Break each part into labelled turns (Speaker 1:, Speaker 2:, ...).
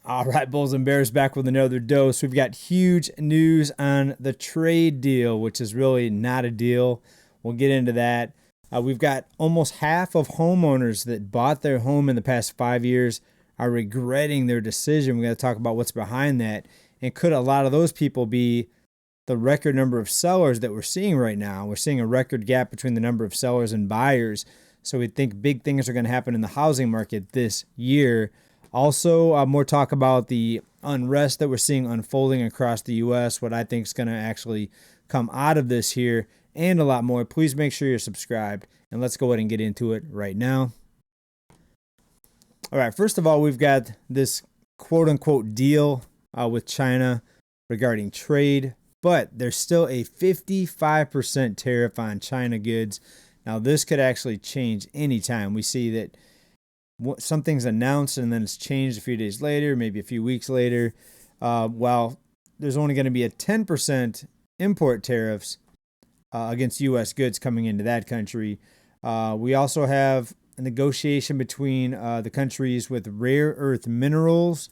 Speaker 1: All right, Bulls and Bears back with another dose. We've got huge news on the trade deal, which is really not a deal. We'll get into that. We've got almost half of homeowners that bought their home in the past 5 years are regretting their decision. We're going to talk about what's behind that. And could a lot of those people be the record number of sellers that we're seeing right now? We're seeing a record gap between the number of sellers and buyers. So we think big things are going to happen in the housing market this year. Also, more talk about the unrest that we're seeing unfolding across the U.S., what I think is going to actually come out of this here, and a lot more. Please make sure you're subscribed, and let's go ahead and get into it right now. All right, first of all, we've got this quote-unquote deal with China regarding trade, but there's still a 55% tariff on China goods. Now, this could actually change anytime. We see that something's announced and then it's changed a few days later, maybe a few weeks later. While there's only going to be a 10% import tariffs against U.S. goods coming into that country. We also have a negotiation between the countries with rare earth minerals.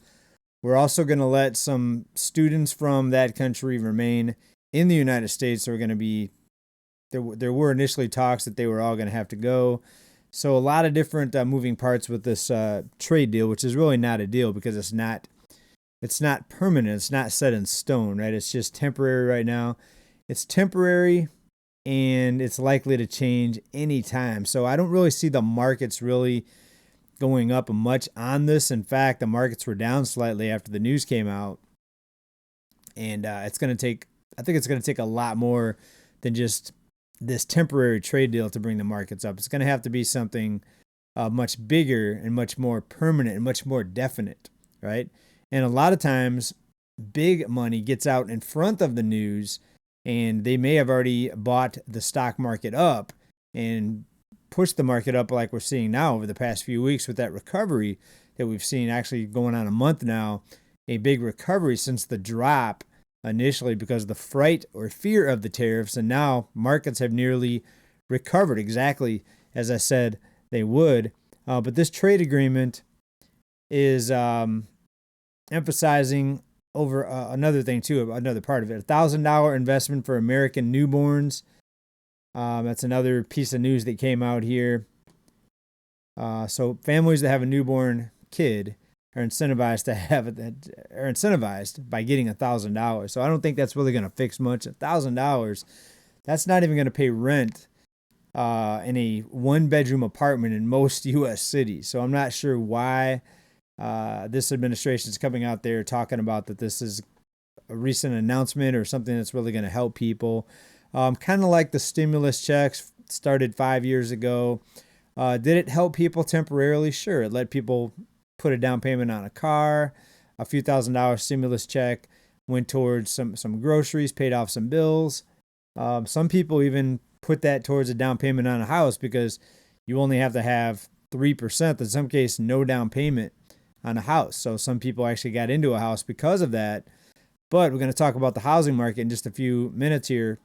Speaker 1: We're also going to let some students from that country remain in the United States. So we're going to be there were initially talks that they were all going to have to go. So a lot of different moving parts with this trade deal, which is really not a deal because it's not permanent. It's not set in stone, right? It's just temporary right now. It's temporary and it's likely to change anytime. So I don't really see the markets really going up much on this. In fact, the markets were down slightly after the news came out. And I think it's going to take a lot more than just this temporary trade deal to bring the markets up. It's going to have to be something much bigger and much more permanent and much more definite, right? And a lot of times, big money gets out in front of the news, and they may have already bought the stock market up and pushed the market up like we're seeing now over the past few weeks with that recovery that we've seen actually going on a month now, a big recovery since the drop initially because of the fright or fear of the tariffs, and now markets have nearly recovered exactly as I said they would. But this trade agreement is emphasizing over another thing too, another part of it, $1,000 investment for American newborns. That's another piece of news that came out here. So families that have a newborn kid are incentivized by getting $1,000. So I don't think that's really going to fix much. $1,000, that's not even going to pay rent in a one-bedroom apartment in most U.S. cities. So I'm not sure why this administration is coming out there talking about that this is a recent announcement or something that's really going to help people. Kind of like the stimulus checks started 5 years ago. Did it help people temporarily? Sure. It let people put a down payment on a car. A few $1,000 stimulus check went towards some groceries, paid off some bills. Some people even put that towards a down payment on a house because you only have to have 3%, in some case, no down payment on a house. So some people actually got into a house because of that. But we're going to talk about the housing market in just a few minutes here.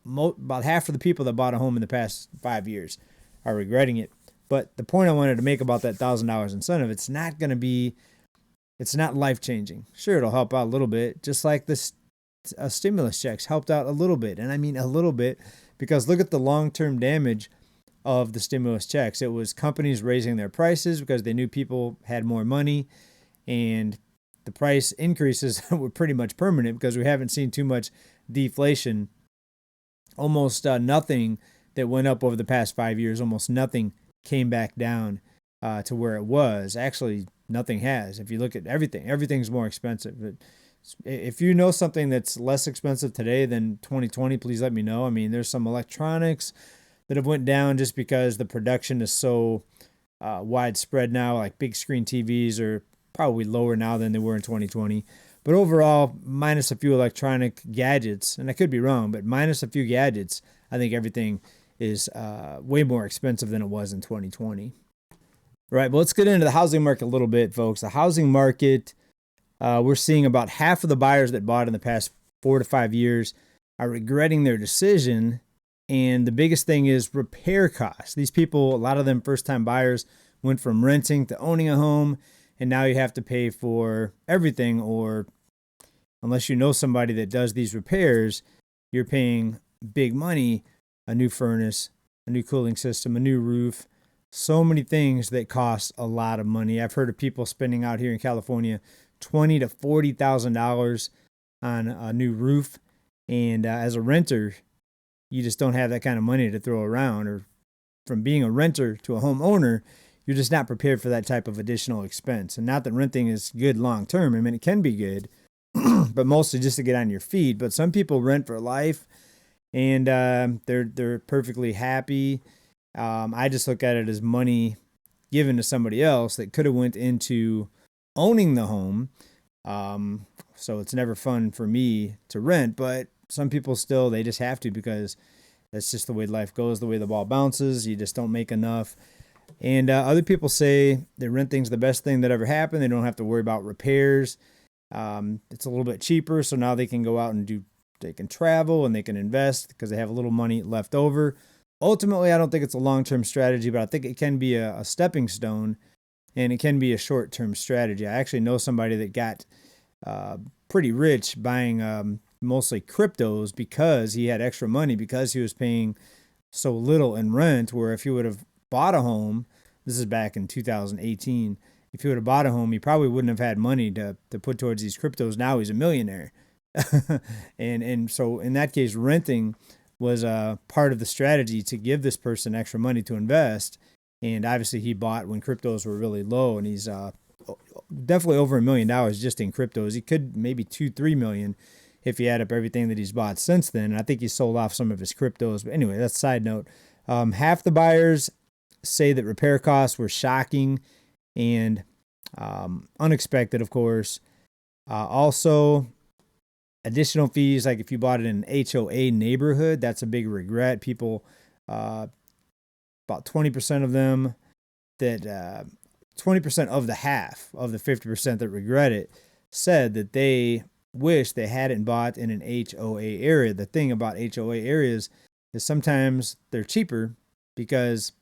Speaker 1: About half of the people that bought a home in the past 5 years are regretting it. But the point I wanted to make about that $1,000 incentive, it's not life-changing. Sure, it'll help out a little bit, just like this stimulus checks helped out a little bit. And I mean a little bit, because look at the long-term damage of the stimulus checks. It was companies raising their prices because they knew people had more money, and the price increases were pretty much permanent because we haven't seen too much deflation. Almost nothing that went up over the past 5 years, almost nothing came back down to where it was. Actually, nothing has. If you look at everything's more expensive. But if you know something that's less expensive today than 2020, please let me know. I mean, there's some electronics that have went down just because the production is so widespread now. Like big screen TVs are probably lower now than they were in 2020. But overall, minus a few electronic gadgets, and I could be wrong, but minus a few gadgets, I think everything is way more expensive than it was in 2020. Right, but let's get into the housing market a little bit, folks. The housing market, we're seeing about half of the buyers that bought in the past 4 to 5 years are regretting their decision. And the biggest thing is repair costs. These people, a lot of them first-time buyers, went from renting to owning a home. and now you have to pay for everything, or unless you know somebody that does these repairs, you're paying big money, a new furnace, a new cooling system, a new roof, so many things that cost a lot of money. I've heard of people spending out here in California $20,000 to $40,000 on a new roof, and as a renter, you just don't have that kind of money to throw around. Or from being a renter to a homeowner, you're just not prepared for that type of additional expense. And not that renting is good long term. I mean, it can be good, but mostly just to get on your feet. But some people rent for life, and they're perfectly happy. I just look at it as money given to somebody else that could have went into owning the home. So it's never fun for me to rent, but some people still, they just have to, because that's just the way life goes, the way the ball bounces. You just don't make enough. And other people say that renting's the best thing that ever happened. They don't have to worry about repairs. It's a little bit cheaper, so now they can go out and they can travel and they can invest because they have a little money left over. Ultimately, I don't think it's a long-term strategy, but I think it can be a stepping stone, and it can be a short-term strategy. I actually know somebody that got pretty rich buying mostly cryptos because he had extra money, because he was paying so little in rent, where if he would have bought a home, this is back in 2018, if he would have bought a home, he probably wouldn't have had money to put towards these cryptos. Now he's a millionaire. and so in that case, renting was a part of the strategy to give this person extra money to invest. And obviously he bought when cryptos were really low, and he's definitely over $1 million just in cryptos. He could maybe 2-3 million if he add up everything that he's bought since then. And I think he sold off some of his cryptos. But anyway, that's a side note. Half the buyers say that repair costs were shocking and unexpected, of course. Also, additional fees, like if you bought it in an HOA neighborhood, that's a big regret. People, about 20% of them that 20% of the half of the 50% that regret it said that they wish they hadn't bought in an HOA area. The thing about HOA areas is sometimes they're cheaper because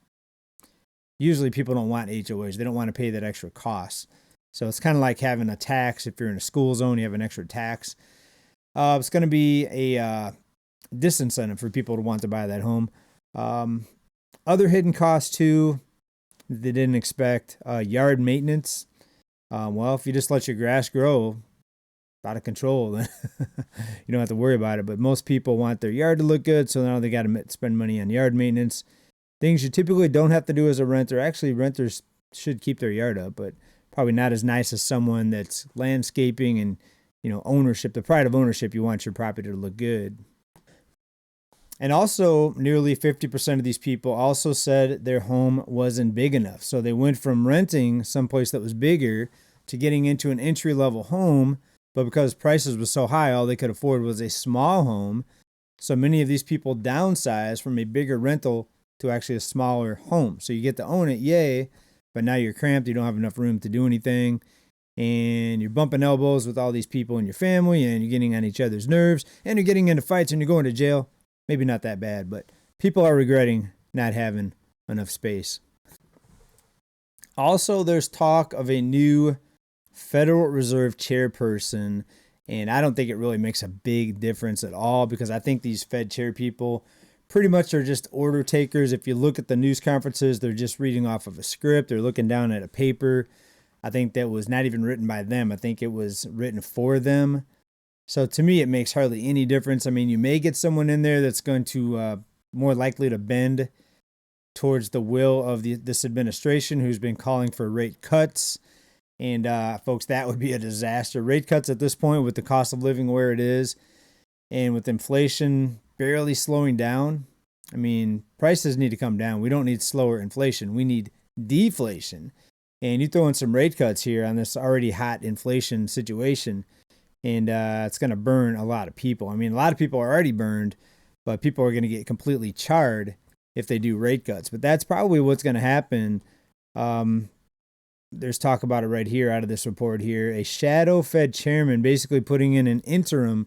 Speaker 1: usually people don't want HOAs. They don't want to pay that extra cost. So it's kind of like having a tax. If you're in a school zone, you have an extra tax. It's going to be a disincentive for people to want to buy that home. Other hidden costs too, they didn't expect. Yard maintenance. Well, if you just let your grass grow out of control, then you don't have to worry about it. But most people want their yard to look good, so now they got to spend money on yard maintenance. Things you typically don't have to do as a renter. Actually, renters should keep their yard up, but probably not as nice as someone that's landscaping and, ownership. The pride of ownership, you want your property to look good. And also, nearly 50% of these people also said their home wasn't big enough. So they went from renting someplace that was bigger to getting into an entry-level home, but because prices were so high, all they could afford was a small home. So many of these people downsized from a bigger rental to actually a smaller home. So you get to own it, yay, but now you're cramped, you don't have enough room to do anything, and you're bumping elbows with all these people in your family, and you're getting on each other's nerves, and you're getting into fights, and you're going to jail. Maybe not that bad, but people are regretting not having enough space. Also, there's talk of a new Federal Reserve chairperson, and I don't think it really makes a big difference at all, because I think these Fed chair people pretty much are just order takers. If you look at the news conferences, they're just reading off of a script. They're looking down at a paper. I think that was not even written by them. I think it was written for them. So to me, it makes hardly any difference. I mean, you may get someone in there that's going to more likely to bend towards the will of this administration, who's been calling for rate cuts. And folks, that would be a disaster. Rate cuts at this point, with the cost of living where it is, and with inflation barely slowing down. I mean, prices need to come down. We don't need slower inflation. We need deflation. And you throw in some rate cuts here on this already hot inflation situation, and it's going to burn a lot of people. I mean, a lot of people are already burned, but people are going to get completely charred if they do rate cuts. But that's probably what's going to happen. There's talk about it right here out of this report here. A shadow Fed chairman basically putting in an interim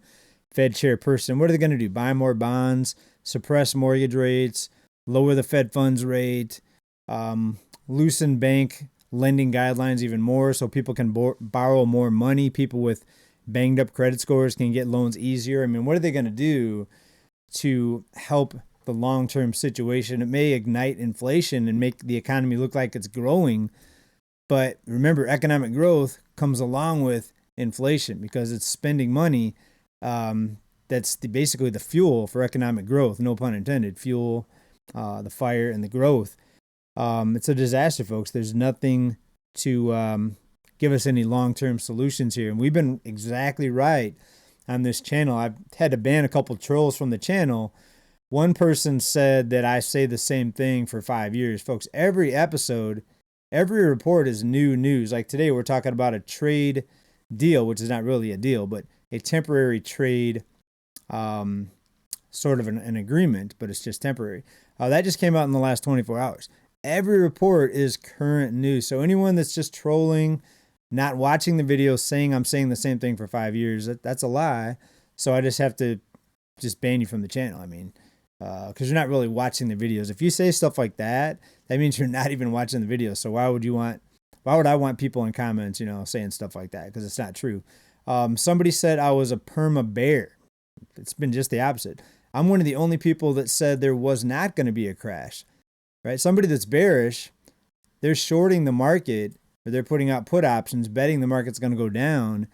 Speaker 1: Fed chairperson. What are they going to do? Buy more bonds, suppress mortgage rates, lower the Fed funds rate, loosen bank lending guidelines even more so people can borrow more money. People with banged up credit scores can get loans easier. I mean, what are they going to do to help the long-term situation? It may ignite inflation and make the economy look like it's growing. But remember, economic growth comes along with inflation because it's spending money. That's basically the fuel for economic growth. No pun intended. Fuel, the fire, and the growth. It's a disaster, folks. There's nothing to give us any long-term solutions here. And we've been exactly right on this channel. I've had to ban a couple trolls from the channel. One person said that I say the same thing for 5 years. Folks, every episode, every report is new news. Like today, we're talking about a trade deal, which is not really a deal, but a temporary trade, sort of an agreement, but it's just temporary. That just came out in the last 24 hours. Every report is current news. So anyone that's just trolling, not watching the video, saying I'm saying the same thing for 5 years, that's a lie. So I just have to just ban you from the channel. I mean, because you're not really watching the videos. If you say stuff like that, that means you're not even watching the videos. So why would I want people in comments, saying stuff like that? Because it's not true. Somebody said I was a perma bear. It's been just the opposite. I'm one of the only people that said there was not going to be a crash, right? Somebody that's bearish, they're shorting the market, or they're putting out put options, betting the market's going to go down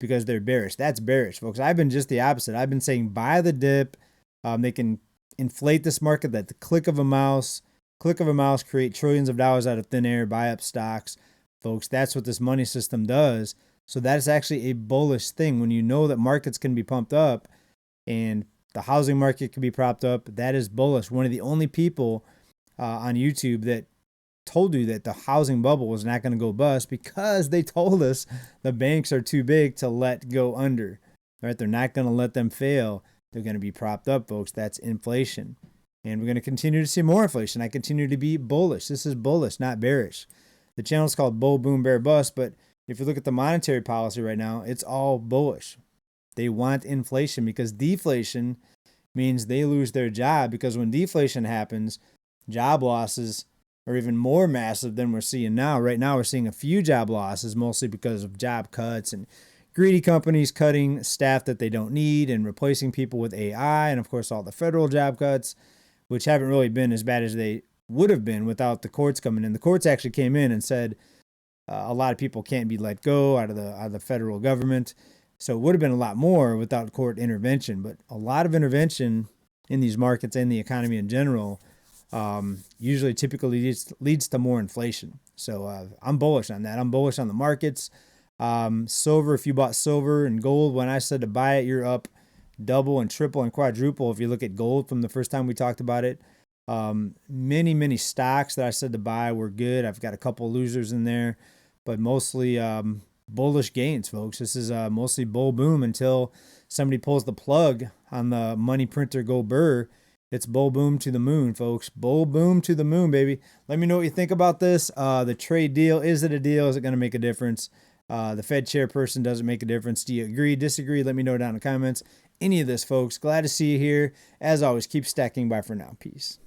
Speaker 1: because they're bearish. That's bearish, folks. I've been just the opposite. I've been saying buy the dip. They can inflate this market at the click of a mouse, create trillions of dollars out of thin air, buy up stocks. Folks, that's what this money system does. So that's actually a bullish thing. When you know that markets can be pumped up and the housing market can be propped up, that is bullish. One of the only people on YouTube that told you that the housing bubble was not going to go bust because they told us the banks are too big to let go under. Right? They're not going to let them fail. They're going to be propped up, folks. That's inflation. And we're going to continue to see more inflation. I continue to be bullish. This is bullish, not bearish. The channel is called Bull, Boom, Bear, Bust, but if you look at the monetary policy right now, it's all bullish. They want inflation because deflation means they lose their job, because when deflation happens, job losses are even more massive than we're seeing now. Right now, we're seeing a few job losses, mostly because of job cuts and greedy companies cutting staff that they don't need and replacing people with AI. And of course, all the federal job cuts, which haven't really been as bad as they would have been without the courts coming in. The courts actually came in and said a lot of people can't be let go out of the federal government. So it would have been a lot more without court intervention. But a lot of intervention in these markets and the economy in general usually typically leads to more inflation. So I'm bullish on that. I'm bullish on the markets. Silver, if you bought silver and gold, when I said to buy it, you're up double and triple and quadruple. If you look at gold from the first time we talked about it, many stocks that I said to buy were good. I've got a couple losers in there, but mostly bullish gains, folks. This is mostly bull boom until somebody pulls the plug on the money printer go burr. It's bull boom to the moon, folks. Bull boom to the moon, baby. Let me know what you think about this. The trade deal, is it a deal? Is it going to make a difference? The Fed chairperson, does it make a difference? Do you agree, disagree? Let me know down in the comments. Any of this, folks. Glad to see you here. As always, keep stacking. Bye for now. Peace.